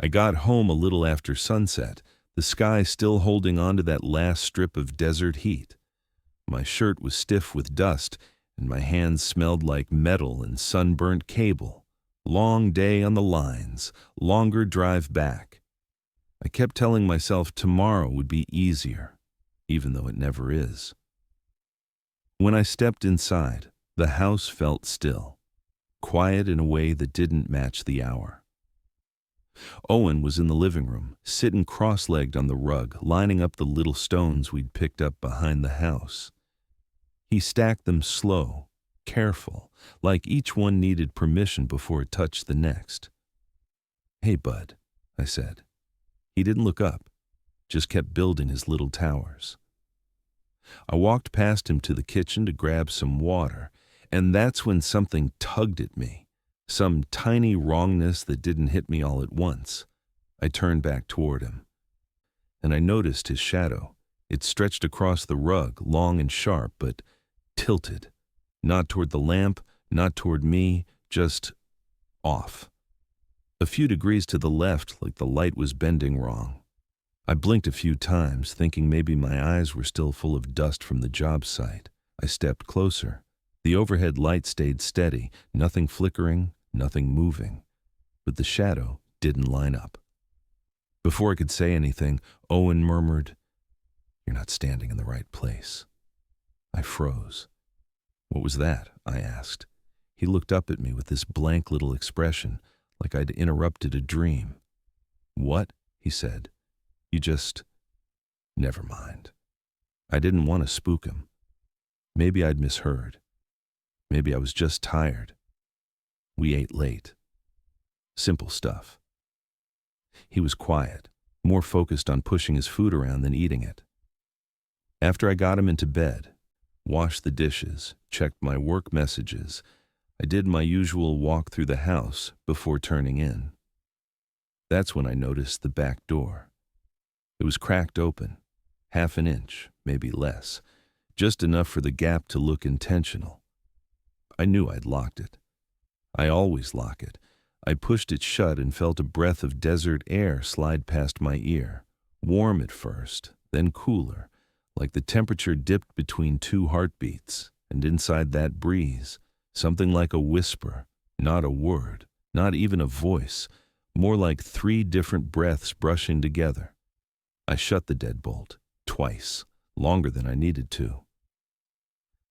I got home a little after sunset, the sky still holding on to that last strip of desert heat. My shirt was stiff with dust, and my hands smelled like metal and sunburnt cable. Long day on the lines, longer drive back. I kept telling myself tomorrow would be easier, even though it never is. When I stepped inside, the house felt still, quiet in a way that didn't match the hour. Owen was in the living room, sitting cross-legged on the rug, lining up the little stones we'd picked up behind the house. He stacked them slow, careful, like each one needed permission before it touched the next. "Hey, bud," I said. He didn't look up, just kept building his little towers. I walked past him to the kitchen to grab some water, and that's when something tugged at me. Some tiny wrongness that didn't hit me all at once. I turned back toward him, and I noticed his shadow. It stretched across the rug, long and sharp, but tilted. Not toward the lamp, not toward me, just off. A few degrees to the left, like the light was bending wrong. I blinked a few times, thinking maybe my eyes were still full of dust from the job site. I stepped closer. The overhead light stayed steady, nothing flickering, nothing moving, but the shadow didn't line up. Before I could say anything, Owen murmured, "You're not standing in the right place." I froze. "What was that?" I asked. He looked up at me with this blank little expression, like I'd interrupted a dream. "What?" he said. "You just—" Never mind. I didn't want to spook him. Maybe I'd misheard. Maybe I was just tired. We ate late. Simple stuff. He was quiet, more focused on pushing his food around than eating it. After I got him into bed, washed the dishes, checked my work messages, I did my usual walk through the house before turning in. That's when I noticed the back door. It was cracked open, half an inch, maybe less, just enough for the gap to look intentional. I knew I'd locked it. I always lock it. I pushed it shut and felt a breath of desert air slide past my ear, warm at first, then cooler, like the temperature dipped between two heartbeats, and inside that breeze, something like a whisper, not a word, not even a voice, more like 3 different breaths brushing together. I shut the deadbolt, twice, longer than I needed to.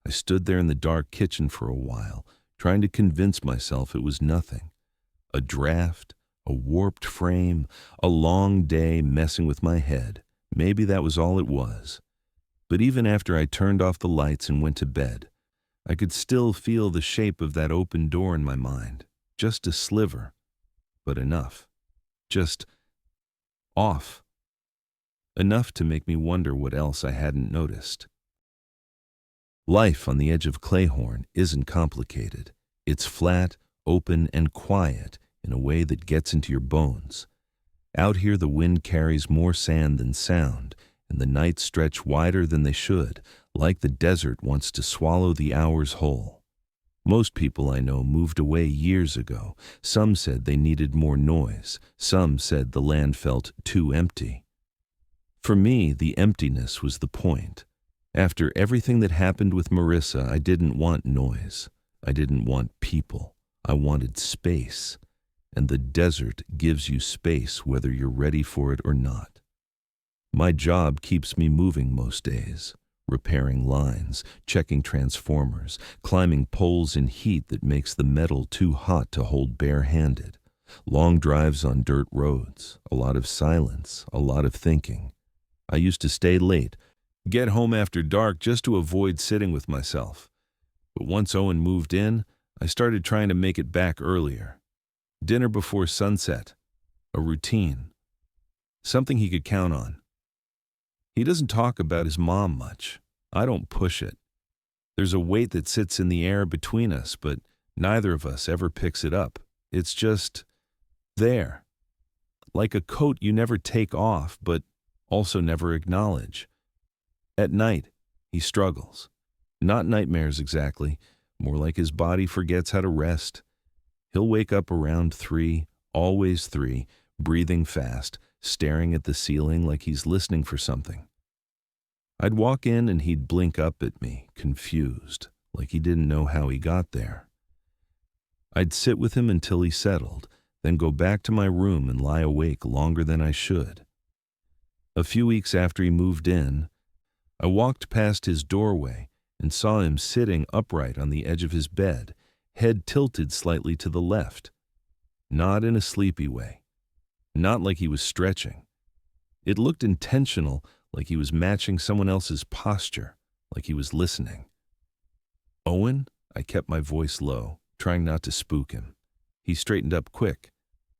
I stood there in the dark kitchen for a while, trying to convince myself it was nothing. A draft, a warped frame, a long day messing with my head. Maybe that was all it was. But even after I turned off the lights and went to bed, I could still feel the shape of that open door in my mind. Just a sliver, but enough. Just off. Enough to make me wonder what else I hadn't noticed. Life on the edge of Clayhorn isn't complicated. It's flat, open, and quiet in a way that gets into your bones. Out here the wind carries more sand than sound, and the nights stretch wider than they should, like the desert wants to swallow the hours whole. Most people I know moved away years ago. Some said they needed more noise. Some said the land felt too empty. For me, the emptiness was the point. After everything that happened with Marissa, I didn't want noise. I didn't want people. I wanted space. And the desert gives you space whether you're ready for it or not. My job keeps me moving most days. Repairing lines, checking transformers, climbing poles in heat that makes the metal too hot to hold bare-handed. Long drives on dirt roads, a lot of silence, a lot of thinking. I used to stay late, get home after dark just to avoid sitting with myself. But once Owen moved in, I started trying to make it back earlier. Dinner before sunset, a routine, something he could count on. He doesn't talk about his mom much. I don't push it. There's a weight that sits in the air between us, but neither of us ever picks it up. It's just there. Like a coat you never take off, but also never acknowledge. At night, he struggles. Not nightmares exactly, more like his body forgets how to rest. He'll wake up around 3, always 3, breathing fast, staring at the ceiling like he's listening for something. I'd walk in and he'd blink up at me, confused, like he didn't know how he got there. I'd sit with him until he settled, then go back to my room and lie awake longer than I should. A few weeks after he moved in, I walked past his doorway and saw him sitting upright on the edge of his bed, head tilted slightly to the left. Not in a sleepy way. Not like he was stretching. It looked intentional, like he was matching someone else's posture, like he was listening. "Owen?" I kept my voice low, trying not to spook him. He straightened up quick.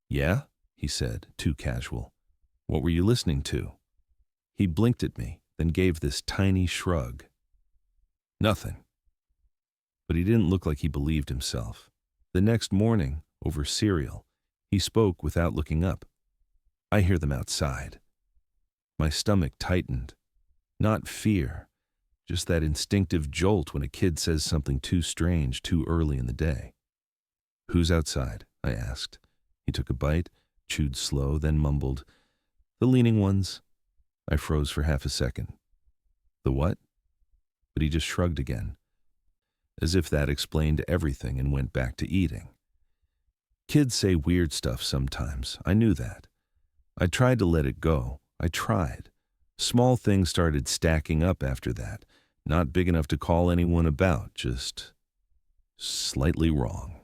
"Yeah?" he said, too casual. "What were you listening to?" He blinked at me, then gave this tiny shrug. "Nothing." But he didn't look like he believed himself. The next morning, over cereal, he spoke without looking up. "I hear them outside." My stomach tightened. Not fear, just that instinctive jolt when a kid says something too strange too early in the day. "Who's outside?" I asked. He took a bite, chewed slow, then mumbled, "The leaning ones." I froze for half a second. "The what?" But he just shrugged again, as if that explained everything, and went back to eating. Kids say weird stuff sometimes. I knew that. I tried to let it go. I tried. Small things started stacking up after that. Not big enough to call anyone about, just slightly wrong.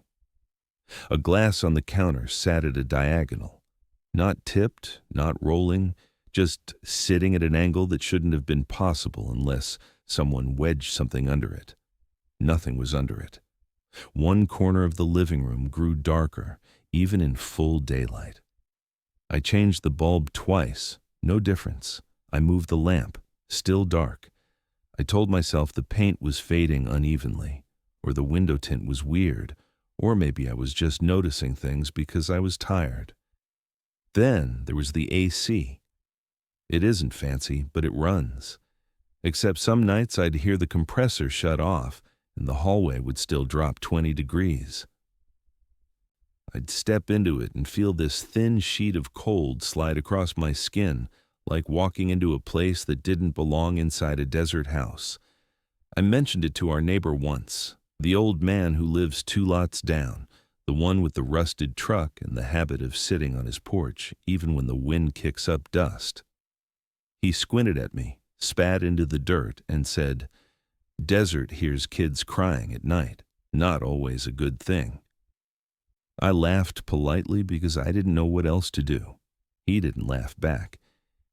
A glass on the counter sat at a diagonal. Not tipped, not rolling, just sitting at an angle that shouldn't have been possible unless someone wedged something under it. Nothing was under it. One corner of the living room grew darker, even in full daylight. I changed the bulb twice, no difference. I moved the lamp, still dark. I told myself the paint was fading unevenly, or the window tint was weird, or maybe I was just noticing things because I was tired. Then there was the AC. It isn't fancy, but it runs. Except some nights I'd hear the compressor shut off, and the hallway would still drop 20 degrees. I'd step into it and feel this thin sheet of cold slide across my skin, like walking into a place that didn't belong inside a desert house. I mentioned it to our neighbor once, the old man who lives 2 lots down, the one with the rusted truck and the habit of sitting on his porch even when the wind kicks up dust. He squinted at me, spat into the dirt, and said, "Desert hears kids crying at night, not always a good thing." I laughed politely because I didn't know what else to do. He didn't laugh back.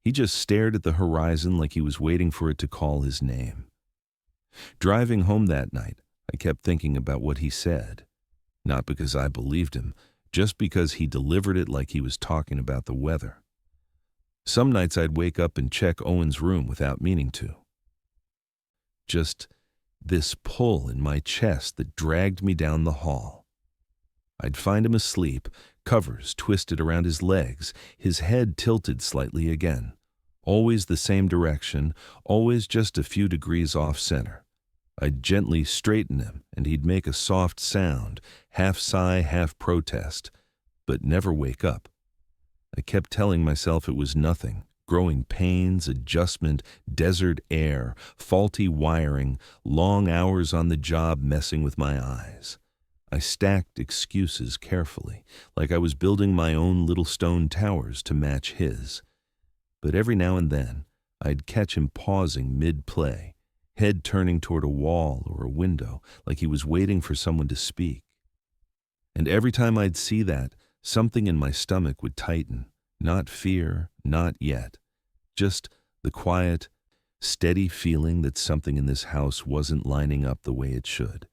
He just stared at the horizon like he was waiting for it to call his name. Driving home that night, I kept thinking about what he said. Not because I believed him, just because he delivered it like he was talking about the weather. Some nights I'd wake up and check Owen's room without meaning to. Just this pull in my chest that dragged me down the hall. I'd find him asleep, covers twisted around his legs, his head tilted slightly again. Always the same direction, always just a few degrees off center. I'd gently straighten him, and he'd make a soft sound, half sigh, half protest, but never wake up. I kept telling myself it was nothing. Growing pains, adjustment, desert air, faulty wiring, long hours on the job messing with my eyes. I stacked excuses carefully, like I was building my own little stone towers to match his. But every now and then, I'd catch him pausing mid-play, head turning toward a wall or a window, like he was waiting for someone to speak. And every time I'd see that, something in my stomach would tighten. Not fear, not yet. Just the quiet, steady feeling that something in this house wasn't lining up the way it should.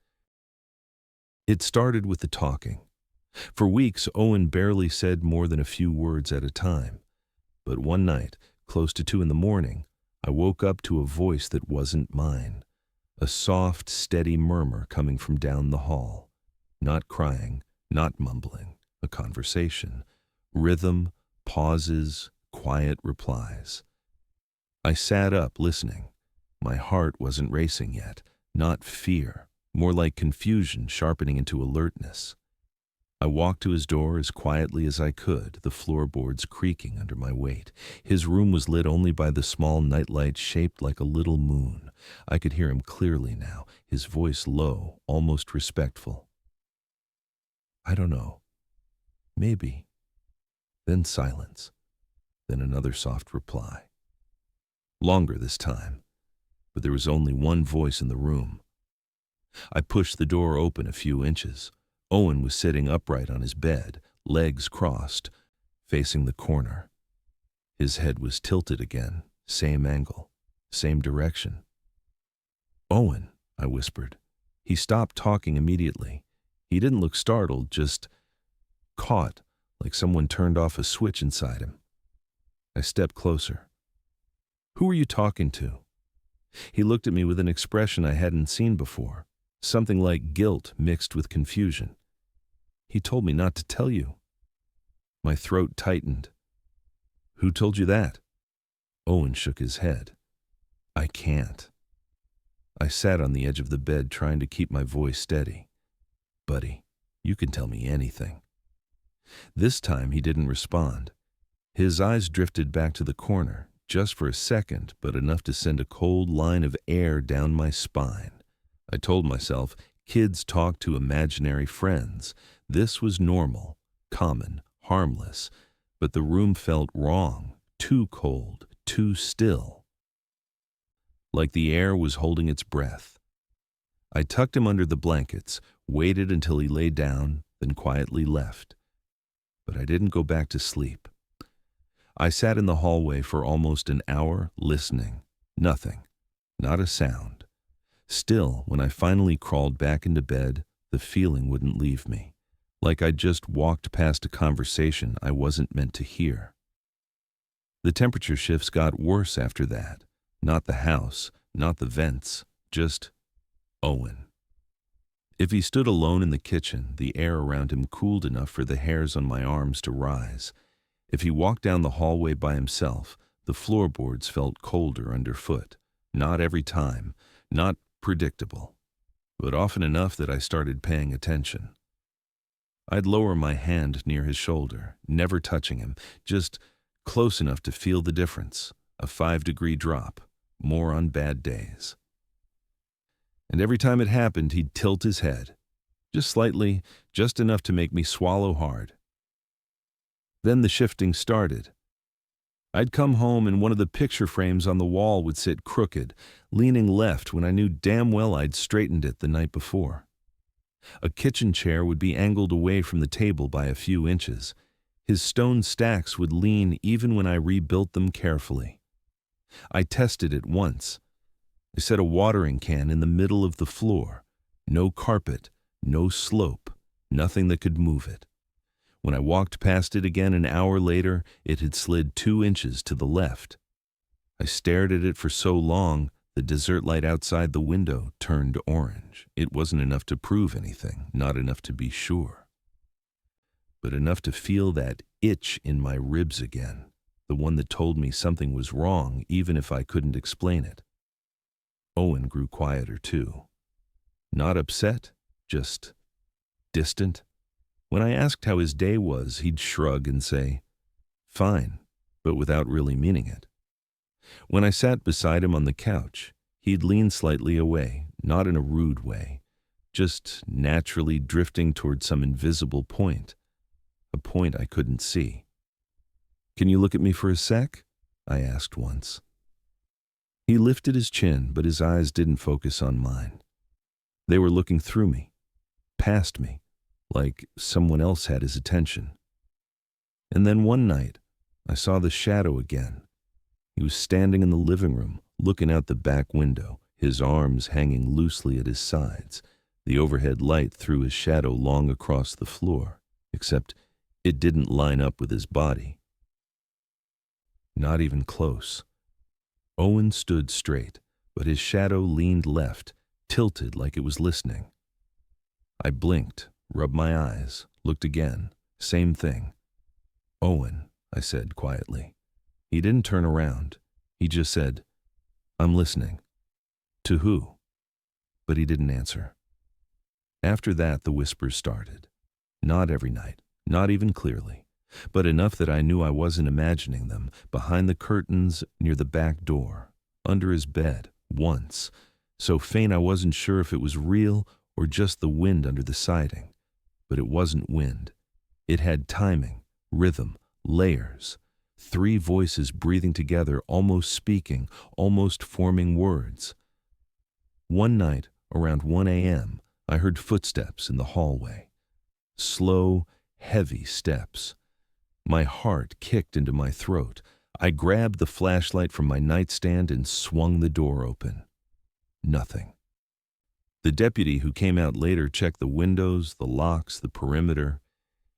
It started with the talking. For weeks, Owen barely said more than a few words at a time. But one night, close to 2 a.m, I woke up to a voice that wasn't mine. A soft, steady murmur coming from down the hall. Not crying, not mumbling, a conversation. Rhythm, pauses, quiet replies. I sat up, listening. My heart wasn't racing yet, not fear. More like confusion sharpening into alertness. I walked to his door as quietly as I could, the floorboards creaking under my weight. His room was lit only by the small nightlight shaped like a little moon. I could hear him clearly now, his voice low, almost respectful. "I don't know. Maybe." Then silence. Then another soft reply. Longer this time, but there was only one voice in the room. I pushed the door open a few inches. Owen was sitting upright on his bed, legs crossed, facing the corner. His head was tilted again, same angle, same direction. "Owen," I whispered. He stopped talking immediately. He didn't look startled, just caught, like someone turned off a switch inside him. I stepped closer. "Who are you talking to?" He looked at me with an expression I hadn't seen before, something like guilt mixed with confusion. "He told me not to tell you." My throat tightened. "Who told you that?" Owen shook his head. "I can't." I sat on the edge of the bed trying to keep my voice steady. "Buddy, you can tell me anything." This time he didn't respond. His eyes drifted back to the corner, just for a second, but enough to send a cold line of air down my spine. I told myself, kids talk to imaginary friends. This was normal, common, harmless, but the room felt wrong, too cold, too still. Like the air was holding its breath. I tucked him under the blankets, waited until he lay down, then quietly left. But I didn't go back to sleep. I sat in the hallway for almost an hour, listening. Nothing. Not a sound. Still, when I finally crawled back into bed, the feeling wouldn't leave me. Like I'd just walked past a conversation I wasn't meant to hear. The temperature shifts got worse after that. Not the house, not the vents, just Owen. If he stood alone in the kitchen, the air around him cooled enough for the hairs on my arms to rise. If he walked down the hallway by himself, the floorboards felt colder underfoot. Not every time, not predictable, but often enough that I started paying attention. I'd lower my hand near his shoulder, never touching him, just close enough to feel the difference, a 5-degree drop, more on bad days. And every time it happened, he'd tilt his head, just slightly, just enough to make me swallow hard. Then the shifting started. I'd come home and one of the picture frames on the wall would sit crooked, leaning left when I knew damn well I'd straightened it the night before. A kitchen chair would be angled away from the table by a few inches. His stone stacks would lean even when I rebuilt them carefully. I tested it once. I set a watering can in the middle of the floor. No carpet, no slope, nothing that could move it. When I walked past it again an hour later, it had slid 2 inches to the left. I stared at it for so long, the desert light outside the window turned orange. It wasn't enough to prove anything, not enough to be sure. But enough to feel that itch in my ribs again, the one that told me something was wrong even if I couldn't explain it. Owen grew quieter too. Not upset, just distant. When I asked how his day was, he'd shrug and say, "Fine," but without really meaning it. When I sat beside him on the couch, he'd lean slightly away, not in a rude way, just naturally drifting toward some invisible point, a point I couldn't see. "Can you look at me for a sec?" I asked once. He lifted his chin, but his eyes didn't focus on mine. They were looking through me, past me, like someone else had his attention. And then one night, I saw the shadow again. He was standing in the living room, looking out the back window, his arms hanging loosely at his sides. The overhead light threw his shadow long across the floor, except it didn't line up with his body. Not even close. Owen stood straight, but his shadow leaned left, tilted like it was listening. I blinked, rubbed my eyes, looked again. Same thing. "Owen," I said quietly. He didn't turn around. He just said, "I'm listening." "To who?" But he didn't answer. After that, the whispers started. Not every night, not even clearly, but enough that I knew I wasn't imagining them, behind the curtains, near the back door, under his bed, once, so faint I wasn't sure if it was real or just the wind under the siding. But it wasn't wind. It had timing, rhythm, layers. 3 voices breathing together, almost speaking, almost forming words. One night, around 1 a.m., I heard footsteps in the hallway. Slow, heavy steps. My heart kicked into my throat. I grabbed the flashlight from my nightstand and swung the door open. Nothing. The deputy who came out later checked the windows, the locks, the perimeter.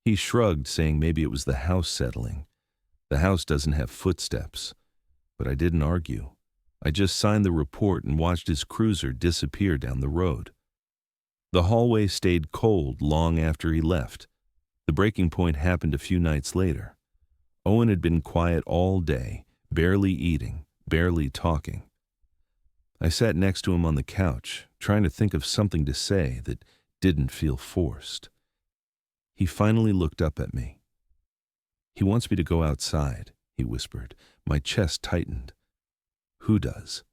He shrugged, saying maybe it was the house settling. The house doesn't have footsteps. But I didn't argue. I just signed the report and watched his cruiser disappear down the road. The hallway stayed cold long after he left. The breaking point happened a few nights later. Owen had been quiet all day, barely eating, barely talking. I sat next to him on the couch, trying to think of something to say that didn't feel forced. He finally looked up at me. "He wants me to go outside," he whispered. My chest tightened. "Who does?"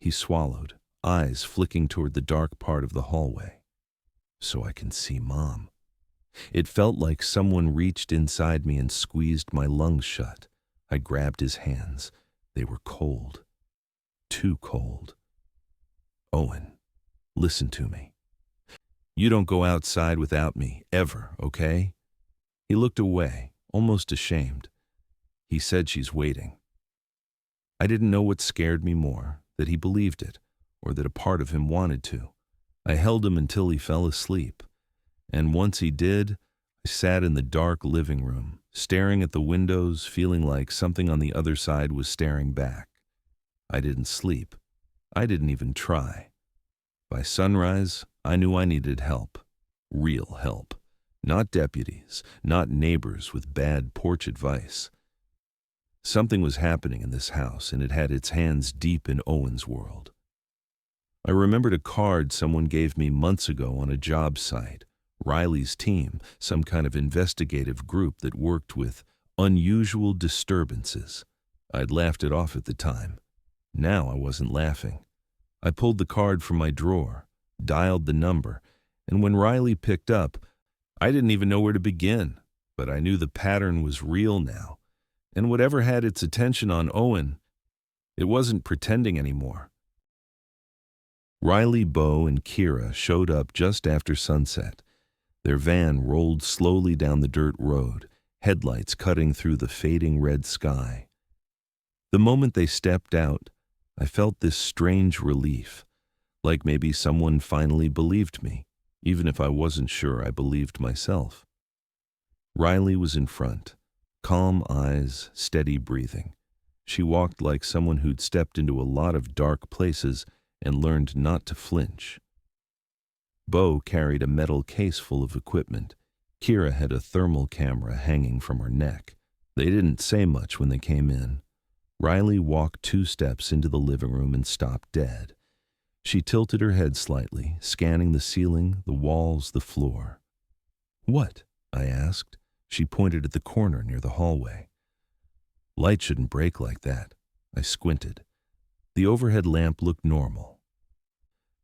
He swallowed, eyes flicking toward the dark part of the hallway. "So I can see Mom." It felt like someone reached inside me and squeezed my lungs shut. I grabbed his hands. They were cold. Too cold. "Owen, listen to me. You don't go outside without me, ever, okay?" He looked away, almost ashamed. He said she's waiting. I didn't know what scared me more, that he believed it, or that a part of him wanted to. I held him until he fell asleep. And once he did, I sat in the dark living room, staring at the windows, feeling like something on the other side was staring back. I didn't sleep. I didn't even try. By sunrise, I knew I needed help. Real help. Not deputies, not neighbors with bad porch advice. Something was happening in this house, and it had its hands deep in Owen's world. I remembered a card someone gave me months ago on a job site. Riley's team, some kind of investigative group that worked with unusual disturbances. I'd laughed it off at the time. Now I wasn't laughing. I pulled the card from my drawer, dialed the number, and when Riley picked up, I didn't even know where to begin, but I knew the pattern was real now. And whatever had its attention on Owen, it wasn't pretending anymore. Riley, Bo, and Kira showed up just after sunset. Their van rolled slowly down the dirt road, headlights cutting through the fading red sky. The moment they stepped out, I felt this strange relief, like maybe someone finally believed me, even if I wasn't sure I believed myself. Riley was in front, calm eyes, steady breathing. She walked like someone who'd stepped into a lot of dark places and learned not to flinch. Bo carried a metal case full of equipment. Kira had a thermal camera hanging from her neck. They didn't say much when they came in. Riley walked 2 steps into the living room and stopped dead. She tilted her head slightly, scanning the ceiling, the walls, the floor. "What?" I asked. She pointed at the corner near the hallway. "Light shouldn't break like that." I squinted. The overhead lamp looked normal.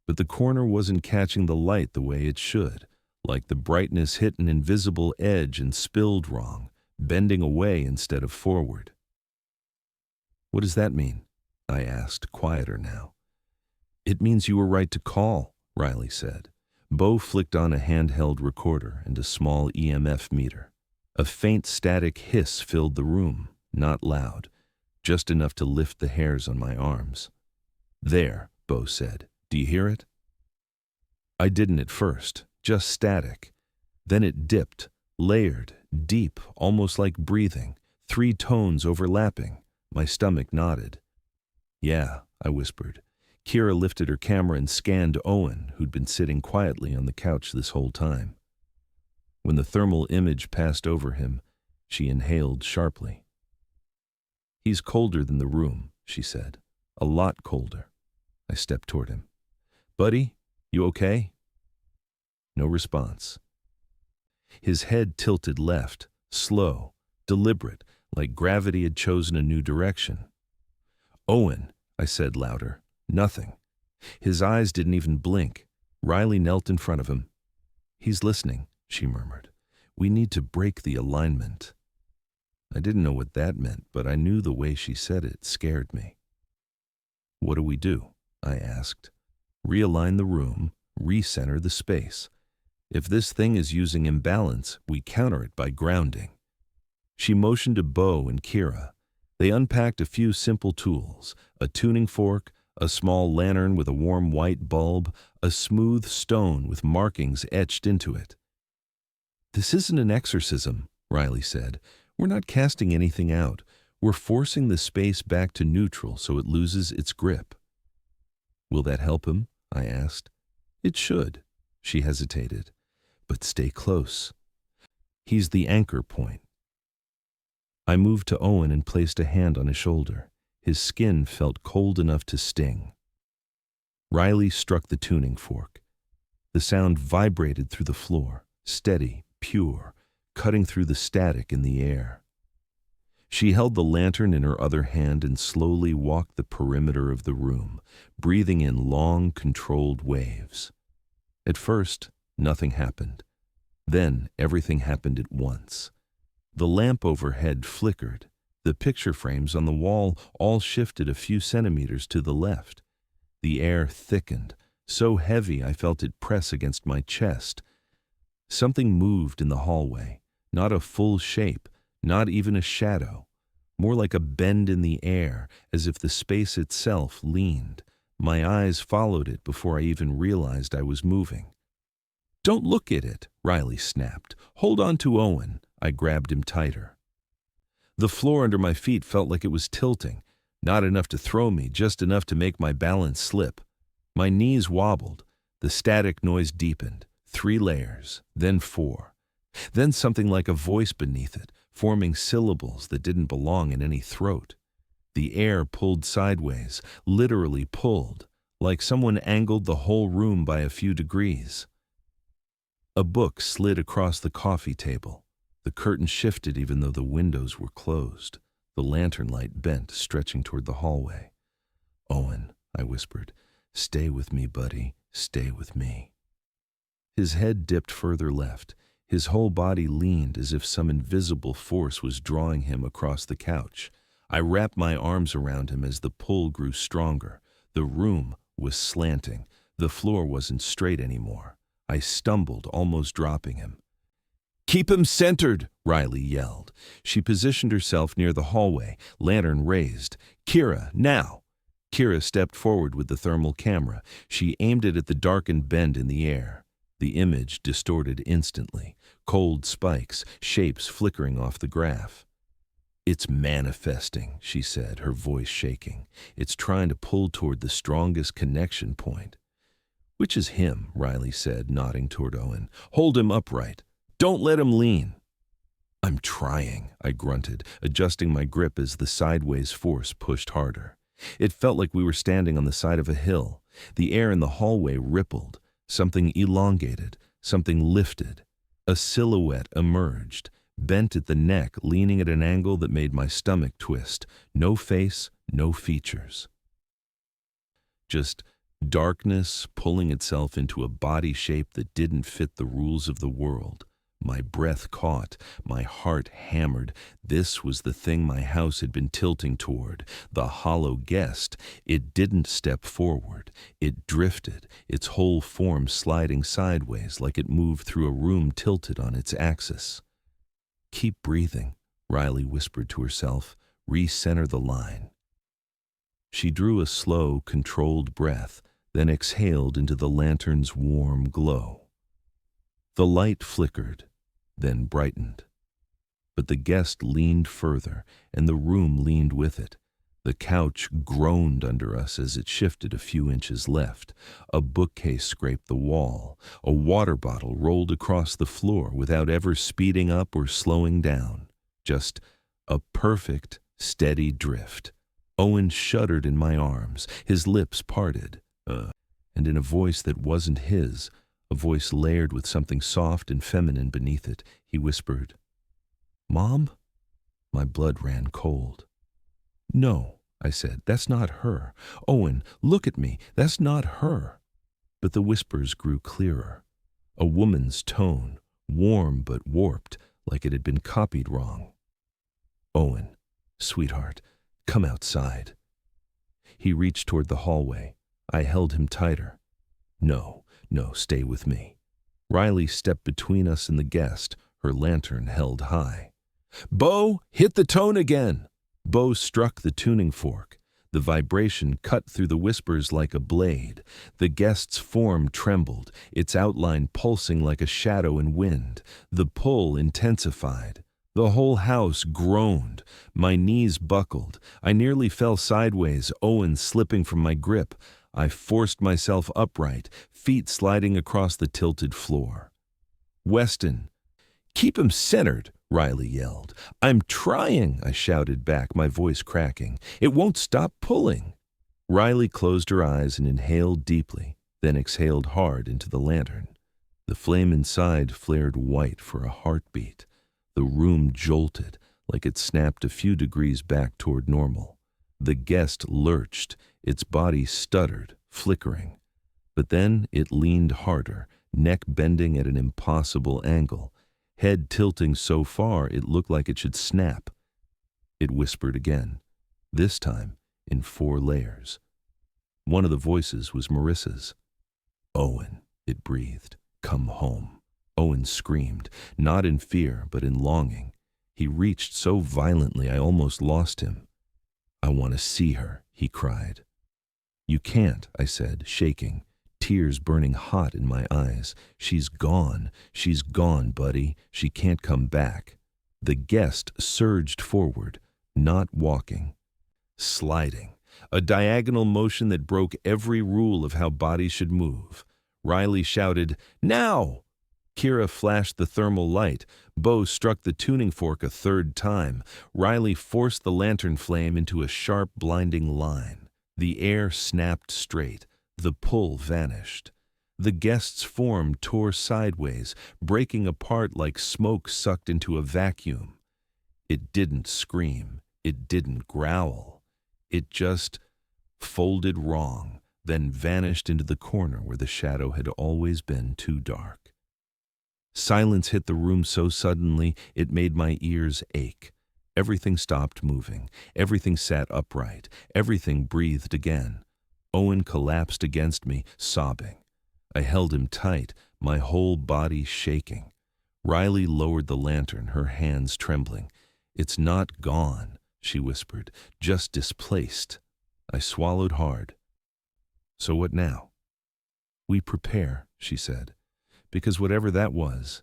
But the corner wasn't catching the light the way it should, like the brightness hit an invisible edge and spilled wrong, bending away instead of forward. "What does that mean?" I asked, quieter now. "It means you were right to call," Riley said. Bo flicked on a handheld recorder and a small EMF meter. A faint static hiss filled the room, not loud, just enough to lift the hairs on my arms. "There," Bo said. "Do you hear it?" I didn't at first, just static. Then it dipped, layered, deep, almost like breathing, 3 tones overlapping. My stomach nodded. "Yeah," I whispered. Kira lifted her camera and scanned Owen, who'd been sitting quietly on the couch this whole time. When the thermal image passed over him, she inhaled sharply. "He's colder than the room," she said. "A lot colder." I stepped toward him. "Buddy, you okay?" No response. His head tilted left, slow, deliberate, like gravity had chosen a new direction. "Owen," I said louder. Nothing. His eyes didn't even blink. Riley knelt in front of him. "He's listening," she murmured. "We need to break the alignment." I didn't know what that meant, but I knew the way she said it scared me. "What do we do?" I asked. "Realign the room, recenter the space. If this thing is using imbalance, we counter it by grounding." She motioned to Bo and Kira. They unpacked a few simple tools, a tuning fork, a small lantern with a warm white bulb, a smooth stone with markings etched into it. "This isn't an exorcism," Riley said. "We're not casting anything out. We're forcing the space back to neutral so it loses its grip." "Will that help him?" I asked. "It should." She hesitated. "But stay close. He's the anchor point." I moved to Owen and placed a hand on his shoulder. His skin felt cold enough to sting. Riley struck the tuning fork. The sound vibrated through the floor, steady, pure, cutting through the static in the air. She held the lantern in her other hand and slowly walked the perimeter of the room, breathing in long, controlled waves. At first, nothing happened. Then everything happened at once. The lamp overhead flickered. The picture frames on the wall all shifted a few centimeters to the left. The air thickened, so heavy I felt it press against my chest. Something moved in the hallway, not a full shape, not even a shadow, more like a bend in the air, as if the space itself leaned. My eyes followed it before I even realized I was moving. "Don't look at it," Riley snapped. "Hold on to Owen." I grabbed him tighter. The floor under my feet felt like it was tilting, not enough to throw me, just enough to make my balance slip. My knees wobbled. The static noise deepened. 3 layers, then 4. Then something like a voice beneath it, forming syllables that didn't belong in any throat. The air pulled sideways, literally pulled, like someone angled the whole room by a few degrees. A book slid across the coffee table. The curtain shifted even though the windows were closed. The lantern light bent, stretching toward the hallway. "Owen," I whispered, "stay with me, buddy. Stay with me." His head dipped further left. His whole body leaned as if some invisible force was drawing him across the couch. I wrapped my arms around him as the pull grew stronger. The room was slanting. The floor wasn't straight anymore. I stumbled, almost dropping him. "Keep him centered," Riley yelled. She positioned herself near the hallway, lantern raised. "Kira, now!" Kira stepped forward with the thermal camera. She aimed it at the darkened bend in the air. The image distorted instantly. Cold spikes, shapes flickering off the graph. "It's manifesting," she said, her voice shaking. "It's trying to pull toward the strongest connection point." "Which is him," Riley said, nodding toward Owen. "Hold him upright. Don't let him lean." "I'm trying," I grunted, adjusting my grip as the sideways force pushed harder. It felt like we were standing on the side of a hill. The air in the hallway rippled. Something elongated, something lifted. A silhouette emerged, bent at the neck, leaning at an angle that made my stomach twist. No face, no features. Just darkness pulling itself into a body shape that didn't fit the rules of the world. My breath caught, my heart hammered. This was the thing my house had been tilting toward, the hollow guest. It didn't step forward. It drifted, its whole form sliding sideways like it moved through a room tilted on its axis. "Keep breathing," Riley whispered to herself. "Recenter the line." She drew a slow, controlled breath, then exhaled into the lantern's warm glow. The light flickered, then brightened. But the guest leaned further, and the room leaned with it. The couch groaned under us as it shifted a few inches left. A bookcase scraped the wall. A water bottle rolled across the floor without ever speeding up or slowing down. Just a perfect, steady drift. Owen shuddered in my arms, his lips parted. And in a voice that wasn't his, a voice layered with something soft and feminine beneath it. He whispered, "Mom?" My blood ran cold. "No," I said, "that's not her. Owen, look at me. That's not her." But the whispers grew clearer. A woman's tone, warm but warped, like it had been copied wrong. "Owen, sweetheart, come outside." He reached toward the hallway. I held him tighter. No, stay with me." Riley stepped between us and the guest, her lantern held high. "Bo, hit the tone again!" Bo struck the tuning fork. The vibration cut through the whispers like a blade. The guest's form trembled, its outline pulsing like a shadow in wind. The pull intensified. The whole house groaned. My knees buckled. I nearly fell sideways, Owen slipping from my grip. I forced myself upright, feet sliding across the tilted floor. "Weston, keep him centered," Riley yelled. "I'm trying," I shouted back, my voice cracking. "It won't stop pulling." Riley closed her eyes and inhaled deeply, then exhaled hard into the lantern. The flame inside flared white for a heartbeat. The room jolted, like it snapped a few degrees back toward normal. The guest lurched, its body stuttered, flickering. But then it leaned harder, neck bending at an impossible angle, head tilting so far it looked like it should snap. It whispered again, this time in 4 layers. One of the voices was Marissa's. "Owen," it breathed, "come home." Owen screamed, not in fear, but in longing. He reached so violently I almost lost him. "I want to see her," he cried. "You can't," I said, shaking, tears burning hot in my eyes. She's gone, buddy. She can't come back." The guest surged forward, not walking, sliding, a diagonal motion that broke every rule of how bodies should move. Riley shouted, "Now!" Kira flashed the thermal light. Bo struck the tuning fork a 3rd time. Riley forced the lantern flame into a sharp, blinding line. The air snapped straight. The pull vanished. The guest's form tore sideways, breaking apart like smoke sucked into a vacuum. It didn't scream. It didn't growl. It just folded wrong, then vanished into the corner where the shadow had always been too dark. Silence hit the room so suddenly it made my ears ache. Everything stopped moving. Everything sat upright. Everything breathed again. Owen collapsed against me, sobbing. I held him tight, my whole body shaking. Riley lowered the lantern, her hands trembling. "It's not gone," she whispered, "just displaced." I swallowed hard. "So what now?" "We prepare," she said, "because whatever that was,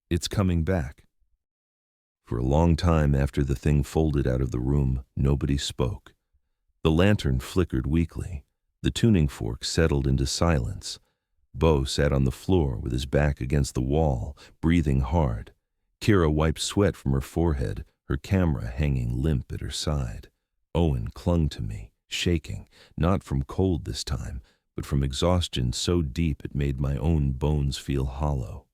it's coming back." For a long time after the thing folded out of the room, nobody spoke. The lantern flickered weakly. The tuning fork settled into silence. Bo sat on the floor with his back against the wall, breathing hard. Kira wiped sweat from her forehead, her camera hanging limp at her side. Owen clung to me, shaking, not from cold this time, but from exhaustion so deep it made my own bones feel hollow.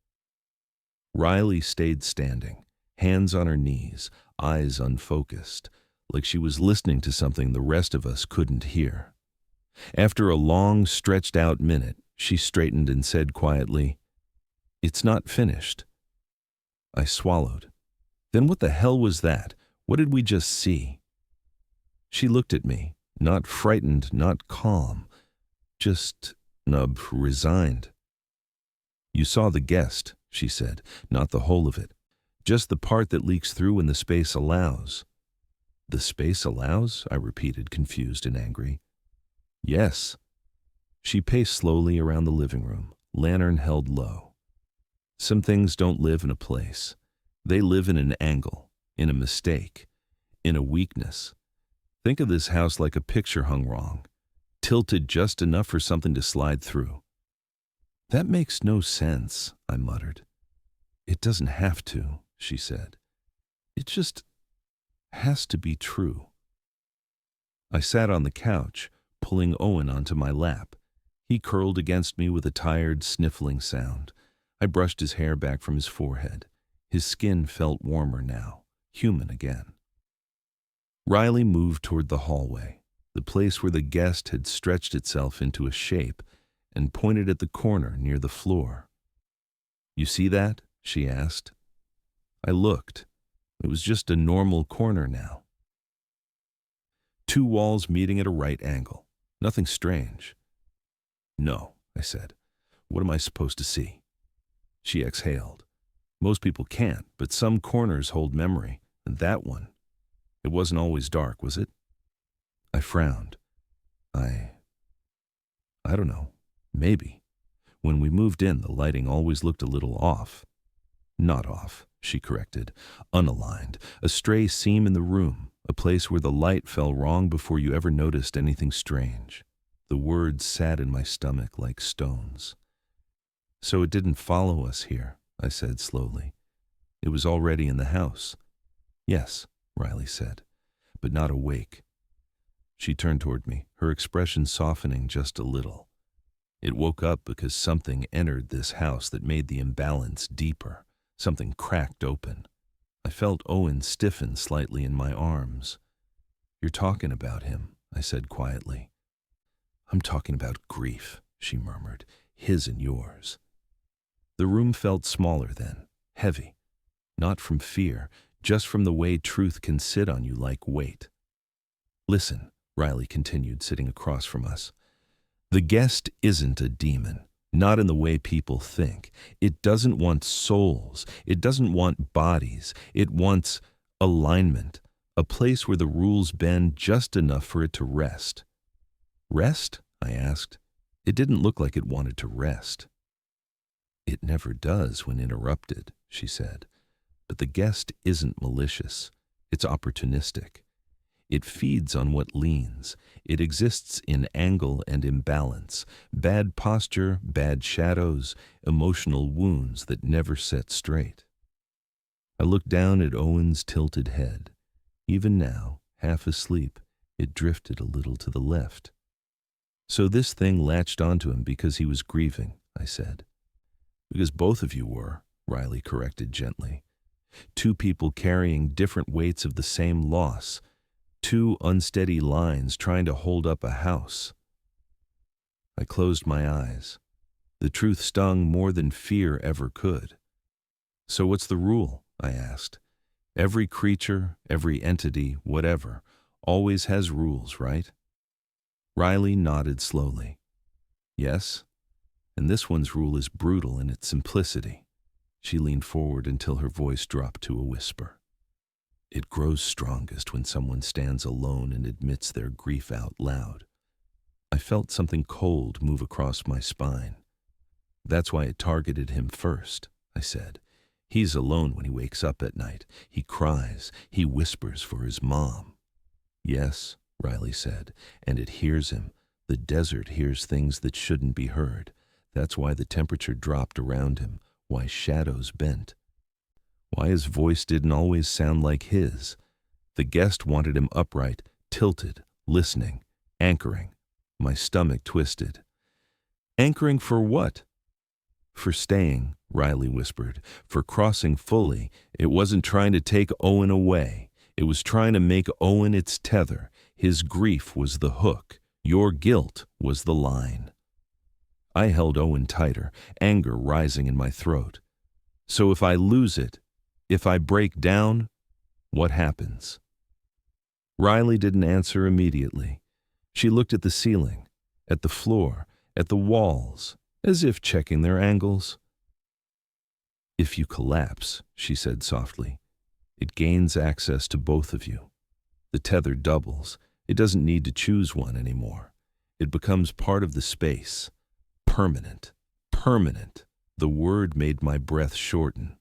Riley stayed standing, hands on her knees, eyes unfocused, like she was listening to something the rest of us couldn't hear. After a long, stretched-out minute, she straightened and said quietly, "It's not finished." I swallowed. Then what the hell was that? What did we just see? She looked at me, not frightened, not calm, just resigned. "You saw the guest," she said, "not the whole of it. Just the part that leaks through when the space allows." "The space allows?" I repeated, confused and angry. "Yes." She paced slowly around the living room, lantern held low. "Some things don't live in a place. They live in an angle, in a mistake, in a weakness. Think of this house like a picture hung wrong, tilted just enough for something to slide through." "That makes no sense," I muttered. "It doesn't have to," she said. "It just has to be true." I sat on the couch, pulling Owen onto my lap. He curled against me with a tired, sniffling sound. I brushed his hair back from his forehead. His skin felt warmer now, human again. Riley moved toward the hallway, the place where the guest had stretched itself into a shape, and pointed at the corner near the floor. "You see that?" she asked. I looked. It was just a normal corner now. Two walls meeting at a right angle. Nothing strange. "No," I said. "What am I supposed to see?" She exhaled. "Most people can't, but some corners hold memory, and that one. It wasn't always dark, was it?" I frowned. I don't know. Maybe. When we moved in, the lighting always looked a little off. "Not off," she corrected. "Unaligned. A stray seam in the room, a place where the light fell wrong before you ever noticed anything strange." The words sat in my stomach like stones. "So it didn't follow us here," I said slowly. "It was already in the house." "Yes," Riley said, "but not awake." She turned toward me, her expression softening just a little. "It woke up because something entered this house that made the imbalance deeper. Something cracked open." I felt Owen stiffen slightly in my arms. "You're talking about him," I said quietly. "I'm talking about grief," she murmured, "his and yours." The room felt smaller then, heavy. Not from fear, just from the way truth can sit on you like weight. "Listen," Riley continued, sitting across from us. "The guest isn't a demon, not in the way people think. It doesn't want souls. It doesn't want bodies. It wants alignment, a place where the rules bend just enough for it to rest." "Rest?" I asked. It didn't look like it wanted to rest. "It never does when interrupted," she said. "But the guest isn't malicious. It's opportunistic. It feeds on what leans. It exists in angle and imbalance, bad posture, bad shadows, emotional wounds that never set straight." I looked down at Owen's tilted head. Even now, half asleep, it drifted a little to the left. "So this thing latched onto him because he was grieving," I said. "Because both of you were," Riley corrected gently. "Two people carrying different weights of the same loss. Two unsteady lines trying to hold up a house." I closed my eyes. The truth stung more than fear ever could. "So what's the rule?" I asked. "Every creature, every entity, whatever, always has rules, right?" Riley nodded slowly. "Yes, and this one's rule is brutal in its simplicity." She leaned forward until her voice dropped to a whisper. "It grows strongest when someone stands alone and admits their grief out loud." I felt something cold move across my spine. "That's why it targeted him first," I said. "He's alone when he wakes up at night. He cries. He whispers for his mom." "Yes," Riley said, "and it hears him. The desert hears things that shouldn't be heard. That's why the temperature dropped around him, why shadows bent. Why his voice didn't always sound like his. The guest wanted him upright, tilted, listening, anchoring." My stomach twisted. "Anchoring for what?" "For staying," Riley whispered. "For crossing fully. It wasn't trying to take Owen away. It was trying to make Owen its tether. His grief was the hook. Your guilt was the line." I held Owen tighter, anger rising in my throat. "So if I lose it, if I break down, what happens?" Riley didn't answer immediately. She looked at the ceiling, at the floor, at the walls, as if checking their angles. "If you collapse," she said softly, "it gains access to both of you. The tether doubles. It doesn't need to choose one anymore. It becomes part of the space. Permanent. Permanent." The word made my breath shorten.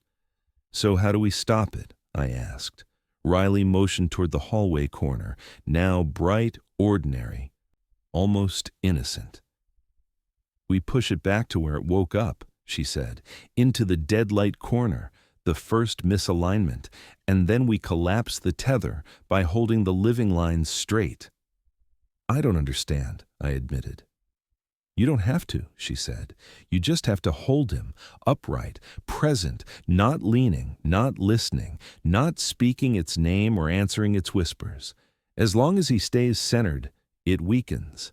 "So how do we stop it?" I asked. Riley motioned toward the hallway corner, now bright, ordinary, almost innocent. "We push it back to where it woke up," she said, "into the deadlight corner, the first misalignment, and then we collapse the tether by holding the living lines straight." "I don't understand," I admitted. You don't have to, she said. You just have to hold him, upright, present, not leaning, not listening, not speaking its name or answering its whispers. As long as he stays centered, it weakens.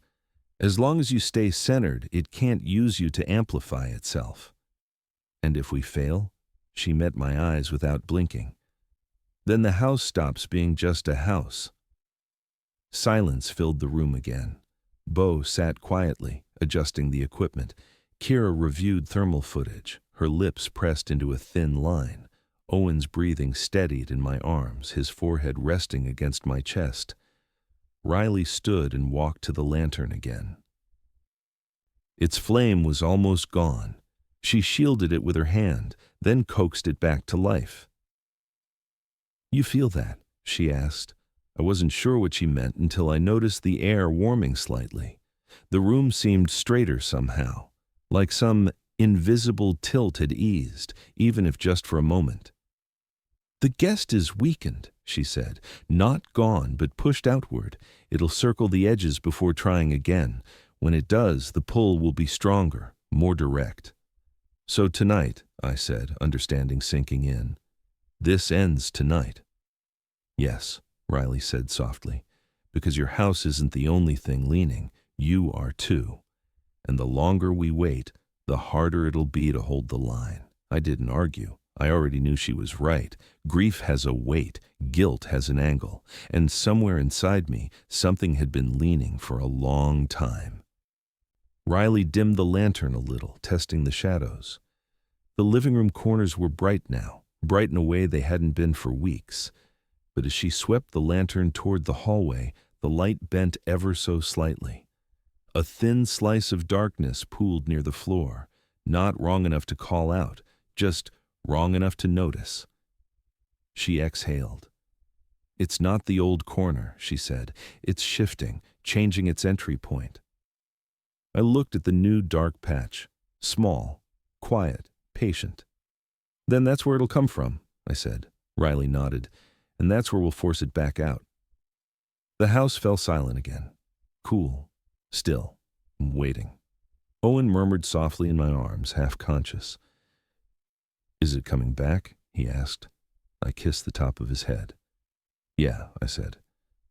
As long as you stay centered, it can't use you to amplify itself. And if we fail? She met my eyes without blinking. Then the house stops being just a house. Silence filled the room again. Bo sat quietly, adjusting the equipment. Kira reviewed thermal footage, her lips pressed into a thin line. Owen's breathing steadied in my arms, his forehead resting against my chest. Riley stood and walked to the lantern again. Its flame was almost gone. She shielded it with her hand, then coaxed it back to life. "You feel that?" she asked. I wasn't sure what she meant until I noticed the air warming slightly. The room seemed straighter somehow, like some invisible tilt had eased, even if just for a moment. "The guest is weakened," she said. "Not gone, but pushed outward. It'll circle the edges before trying again. When it does, the pull will be stronger, more direct." "So tonight," I said, understanding sinking in. "This ends tonight." "Yes," Riley said softly, "because your house isn't the only thing leaning. You are too. And the longer we wait, the harder it'll be to hold the line." I didn't argue. I already knew she was right. Grief has a weight, guilt has an angle, and somewhere inside me, something had been leaning for a long time. Riley dimmed the lantern a little, testing the shadows. The living room corners were bright now, bright in a way they hadn't been for weeks. But as she swept the lantern toward the hallway, the light bent ever so slightly. A thin slice of darkness pooled near the floor, not wrong enough to call out, just wrong enough to notice. She exhaled. "It's not the old corner," she said. "It's shifting, changing its entry point." I looked at the new dark patch, small, quiet, patient. "Then that's where it'll come from," I said. Riley nodded. "And that's where we'll force it back out." The house fell silent again. Cool. Still. Waiting. Owen murmured softly in my arms, half conscious. "Is it coming back?" he asked. I kissed the top of his head. "Yeah," I said,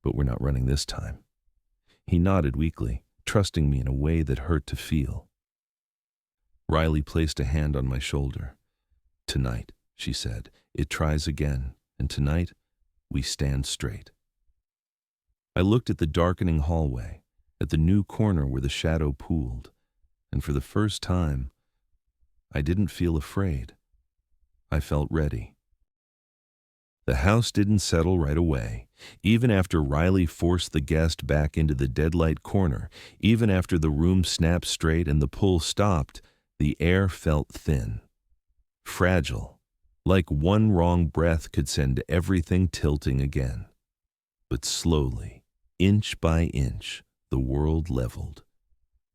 "but we're not running this time." He nodded weakly, trusting me in a way that hurt to feel. Riley placed a hand on my shoulder. "Tonight," she said, "it tries again, and tonight, we stand straight." I looked at the darkening hallway, at the new corner where the shadow pooled, and for the first time, I didn't feel afraid. I felt ready. The house didn't settle right away. Even after Riley forced the guest back into the deadlight corner, even after the room snapped straight and the pull stopped, the air felt thin, fragile, like one wrong breath could send everything tilting again. But slowly, inch by inch, the world leveled.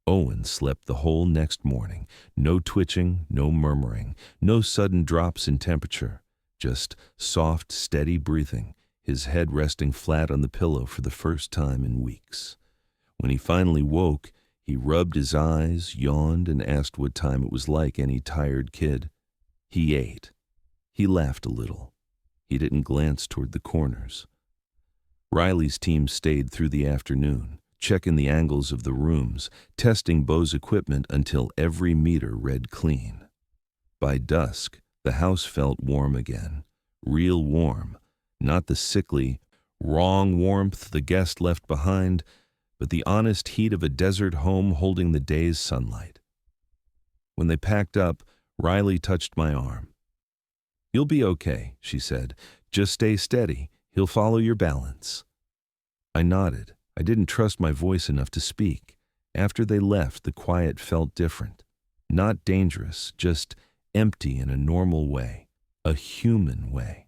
Owen slept the whole next morning. No twitching, no murmuring, no sudden drops in temperature. Just soft, steady breathing, his head resting flat on the pillow for the first time in weeks. When he finally woke, he rubbed his eyes, yawned, and asked what time it was like any tired kid. He ate. He laughed a little. He didn't glance toward the corners. Riley's team stayed through the afternoon, checking the angles of the rooms, testing Bo's equipment until every meter read clean. By dusk, the house felt warm again, real warm, not the sickly, wrong warmth the guest left behind, but the honest heat of a desert home holding the day's sunlight. When they packed up, Riley touched my arm. "You'll be okay," she said. "Just stay steady. He'll follow your balance." I nodded. I didn't trust my voice enough to speak. After they left, the quiet felt different. Not dangerous, just empty in a normal way, a human way.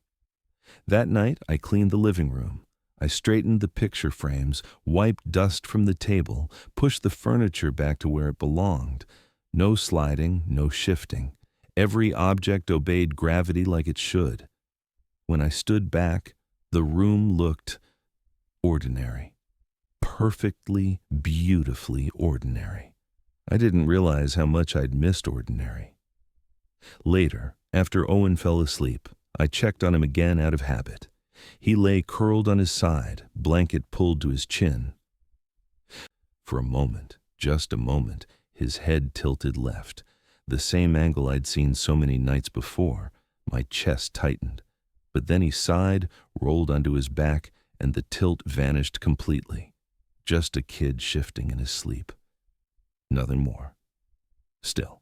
That night, I cleaned the living room. I straightened the picture frames, wiped dust from the table, pushed the furniture back to where it belonged. No sliding, no shifting. Every object obeyed gravity like it should. When I stood back, the room looked ordinary. Perfectly, beautifully ordinary. I didn't realize how much I'd missed ordinary. Later, after Owen fell asleep, I checked on him again out of habit. He lay curled on his side, blanket pulled to his chin. For a moment, just a moment, his head tilted left, the same angle I'd seen so many nights before. My chest tightened. But then he sighed, rolled onto his back, and the tilt vanished completely. Just a kid shifting in his sleep. Nothing more. Still.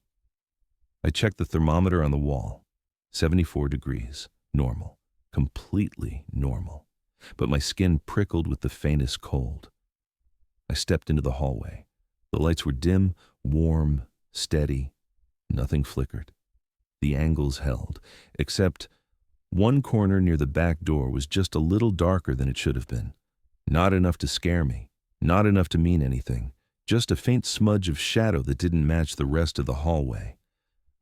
I checked the thermometer on the wall. 74 degrees. Normal. Completely normal. But my skin prickled with the faintest cold. I stepped into the hallway. The lights were dim, warm, steady. Nothing flickered. The angles held, except one corner near the back door was just a little darker than it should have been. Not enough to scare me. Not enough to mean anything. Just a faint smudge of shadow that didn't match the rest of the hallway.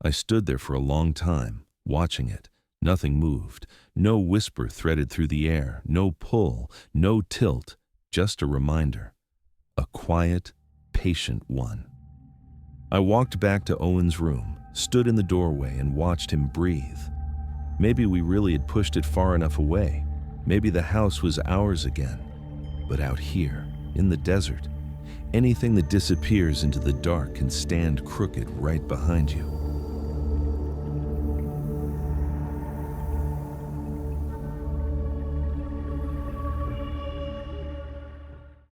I stood there for a long time, watching it. Nothing moved. No whisper threaded through the air. No pull. No tilt. Just a reminder. A quiet, patient one. I walked back to Owen's room, stood in the doorway, and watched him breathe. Maybe we really had pushed it far enough away. Maybe the house was ours again. But out here, in the desert, anything that disappears into the dark can stand crooked right behind you.